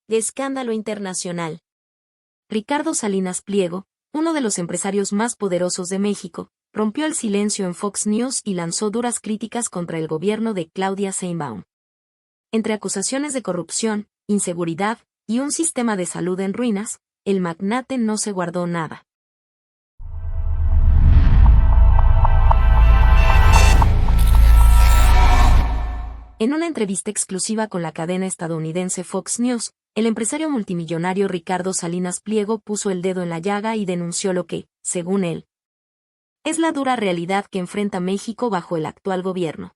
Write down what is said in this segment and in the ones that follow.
Escándalo internacional. Ricardo Salinas Pliego, uno de los empresarios más poderosos de México, rompió el silencio en Fox News y lanzó duras críticas contra el gobierno de Claudia Sheinbaum. Entre acusaciones de corrupción, inseguridad y un sistema de salud en ruinas, el magnate no se guardó nada. En una entrevista exclusiva con la cadena estadounidense Fox News, el empresario multimillonario Ricardo Salinas Pliego puso el dedo en la llaga y denunció lo que, según él, es la dura realidad que enfrenta México bajo el actual gobierno.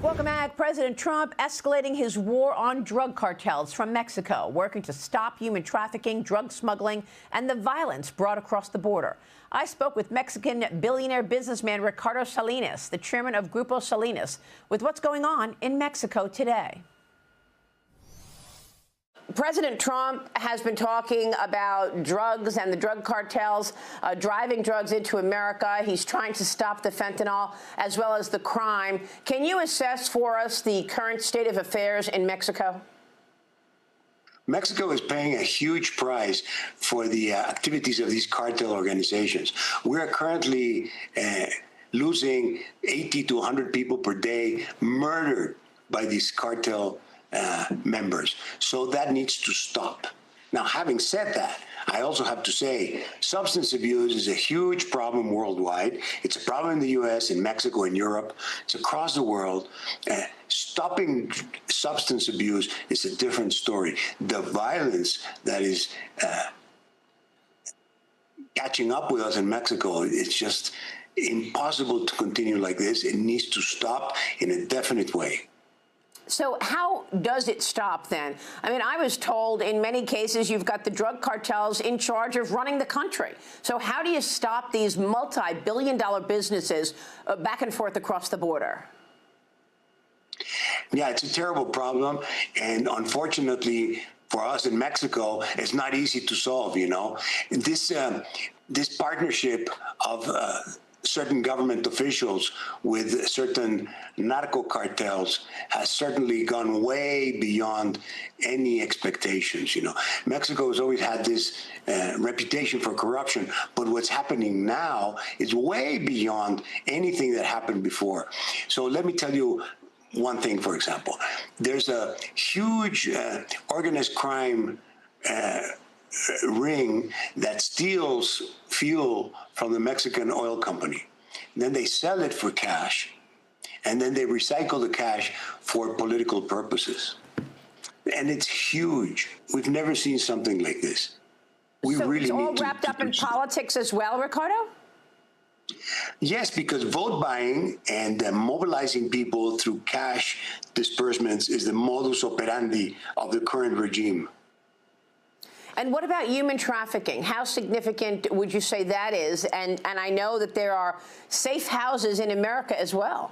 Welcome back. President Trump escalating his war on drug cartels from Mexico, working to stop human trafficking, drug smuggling, and the violence brought across the border. I spoke with Mexican billionaire businessman Ricardo Salinas, the chairman of Grupo Salinas, with what's going on in Mexico today. President Trump has been talking about drugs and the drug cartels driving drugs into America. He's trying to stop the fentanyl as well as the crime. Can you assess for us the current state of affairs in Mexico? Mexico is paying a huge price for the activities of these cartel organizations. We are currently losing 80 to 100 people per day murdered by these cartel members. So that needs to stop. Now, having said that, I also have to say substance abuse is a huge problem worldwide. It's a problem in the U.S., in Mexico, in Europe. It's across the world. Stopping substance abuse is a different story. The violence that is catching up with us in Mexico, it's just impossible to continue like this. It needs to stop in a definite way. So how does it stop then? I mean, I was told in many cases you've got the drug cartels in charge of running the country. So how do you stop these multi-billion-dollar businesses back and forth across the border? Yeah, it's a terrible problem. And unfortunately for us in Mexico, it's not easy to solve, you know. This partnership of certain government officials with certain narco cartels has certainly gone way beyond any expectations. You know, Mexico has always had this reputation for corruption, but what's happening now is way beyond anything that happened before. So let me tell you one thing, for example. There's a huge organized crime ring that steals fuel from the Mexican oil company. Then they sell it for cash, and then they recycle the cash for political purposes. And it's huge. We've never seen something like this. So it's all wrapped up in politics as well, Ricardo? Yes, because vote buying and mobilizing people through cash disbursements is the modus operandi of the current regime. And what about human trafficking? How significant would you say that is? And I know that there are safe houses in America as well.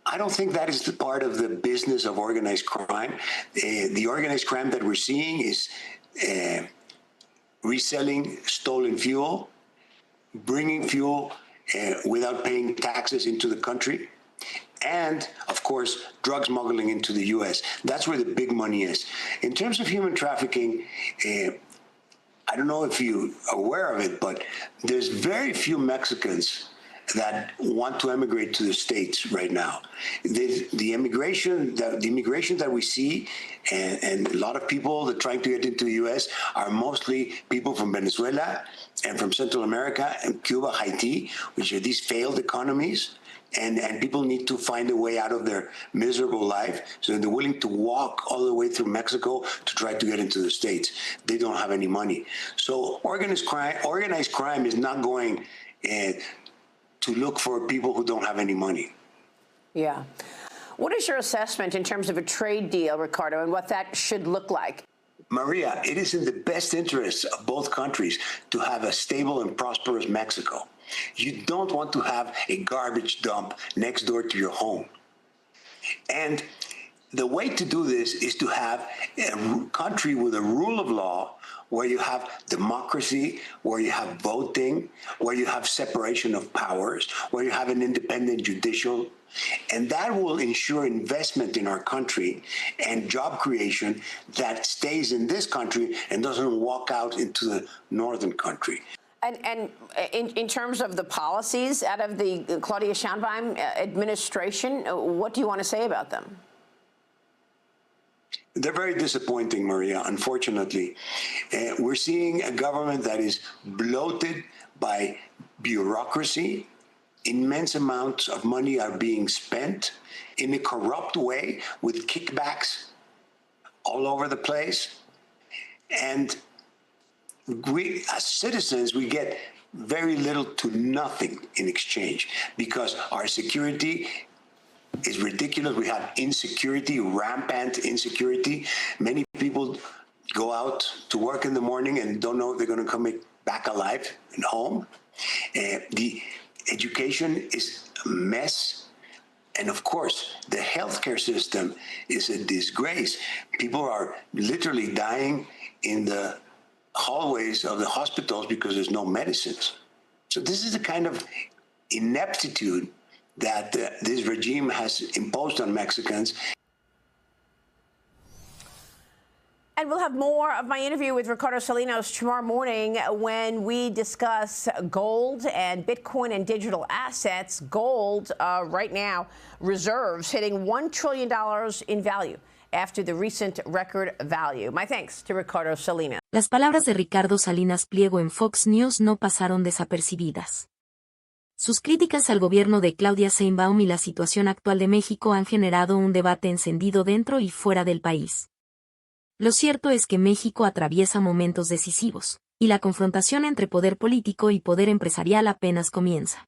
I don't think that is the part of the business of organized crime. The organized crime that we're seeing is reselling stolen fuel, bringing fuel without paying taxes into the country, and, of course, drug smuggling into the U.S. That's where the big money is. In terms of human trafficking, I don't know if you're aware of it, but there's very few Mexicans that want to emigrate to the States right now. The immigration that we see, and a lot of people that are trying to get into the U.S. are mostly people from Venezuela and from Central America and Cuba, Haiti, which are these failed economies. And people need to find a way out of their miserable life, so they're willing to walk all the way through Mexico to try to get into the States. They don't have any money. So organized crime is not going to look for people who don't have any money. Yeah. What is your assessment in terms of a trade deal, Ricardo, and what that should look like? Maria, it is in the best interests of both countries to have a stable and prosperous Mexico. You don't want to have a garbage dump next door to your home. And the way to do this is to have a country with a rule of law, where you have democracy, where you have voting, where you have separation of powers, where you have an independent judicial, and that will ensure investment in our country and job creation that stays in this country and doesn't walk out into the northern country. And in terms of the policies out of the Claudia Sheinbaum administration, what do you want to say about them? They're very disappointing, Maria, unfortunately. We're seeing a government that is bloated by bureaucracy. Immense amounts of money are being spent in a corrupt way with kickbacks all over the place. And we, as citizens, we get very little to nothing in exchange because our security is ridiculous. We have insecurity, rampant insecurity. Many people go out to work in the morning and don't know if they're going to come back alive and home. The education is a mess. And of course, the healthcare system is a disgrace. People are literally dying in the hallways of the hospitals because there's no medicines. So this is the kind of ineptitude that this regime has imposed on Mexicans. And we'll have more of my interview with Ricardo Salinas tomorrow morning when we discuss gold and Bitcoin and digital assets. Gold right now, reserves hitting $1 trillion in value after the recent record value. My thanks to Ricardo Salinas. Las palabras de Ricardo Salinas Pliego en Fox News no pasaron desapercibidas. Sus críticas al gobierno de Claudia Sheinbaum y la situación actual de México han generado un debate encendido dentro y fuera del país. Lo cierto es que México atraviesa momentos decisivos, y la confrontación entre poder político y poder empresarial apenas comienza.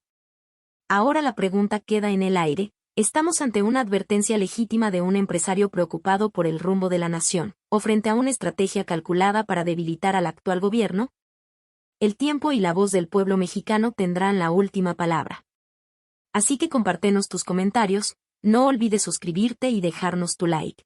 Ahora la pregunta queda en el aire: ¿estamos ante una advertencia legítima de un empresario preocupado por el rumbo de la nación, o frente a una estrategia calculada para debilitar al actual gobierno? El tiempo y la voz del pueblo mexicano tendrán la última palabra. Así que compártenos tus comentarios, no olvides suscribirte y dejarnos tu like.